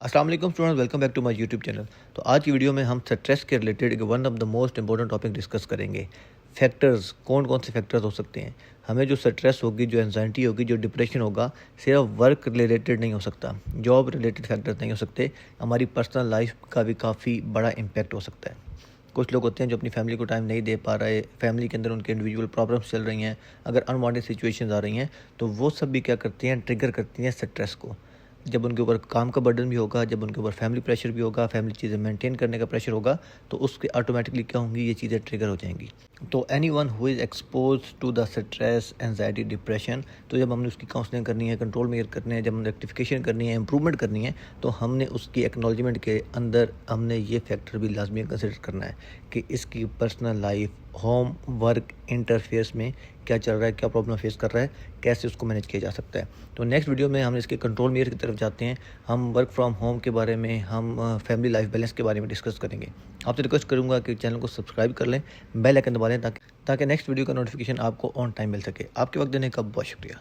अस्सलाम वालेकुम students, welcome back to my YouTube channel. तो आज की वीडियो में हम स्ट्रेस के related one of the most important topic discuss करेंगे। फैक्टर्स, कौन कौन से फैक्टर्स हो सकते हैं। हमें जो स्ट्रेस होगी, जो एंजाइटी होगी, जो डिप्रेशन होगा, सिर्फ वर्क रिलेटेड नहीं हो सकता, जॉब रिलेटेड फैक्टर्स नहीं हो सकते। हमारी पर्सनल लाइफ का भी काफ़ी बड़ा इम्पैक्ट हो सकता है। कुछ लोग होते हैं जो अपनी फैमिली को टाइम नहीं दे पा रहे, फैमिली के अंदर उनके इंडिविजुअल प्रॉब्लम्स चल रही हैं, अगर अनवांटेड सिचुएशंस आ रही हैं तो वो सब भी क्या करती हैं, ट्रिगर करती हैं स्ट्रेस को। जब उनके ऊपर काम का बर्डन भी होगा, जब उनके ऊपर फैमिली प्रेशर भी होगा, फैमिली चीज़ें मेंटेन करने का प्रेशर होगा, तो उसके ऑटोमेटिकली क्या होंगी, ये चीज़ें ट्रिगर हो जाएंगी। तो anyone who is expose to the stress, anxiety, depression, तो जब हमने उसकी काउंसलिंग करनी है, कंट्रोल मेजर करने हैं, जब हमने रेक्टिफिकेशन करनी है, इंप्रूवमेंट करनी है, तो हमने उसकी एक्नॉलेजमेंट के अंदर हमने ये फैक्टर भी लाजमी कंसिडर करना है कि इसकी personal life, home, work interferes में क्या चल रहा है, क्या प्रॉब्लम फेस कर रहा है, कैसे उसको मैनेज किया जा सकता है। तो नेक्स्ट वीडियो में हम इसके कंट्रोल मेजर की तरफ जाते हैं। हम वर्क फ्रॉम होम के बारे में, हम फैमिली लाइफ बैलेंस के बारे में डिस्कस करेंगे। आपसे रिक्वेस्ट करूंगा कि चैनल को सब्सक्राइब कर लें, बेल आइकन दबा लें ताकि नेक्स्ट वीडियो का नोटिफिकेशन आपको ऑन टाइम मिल सके। आपके वक्त देने का बहुत शुक्रिया।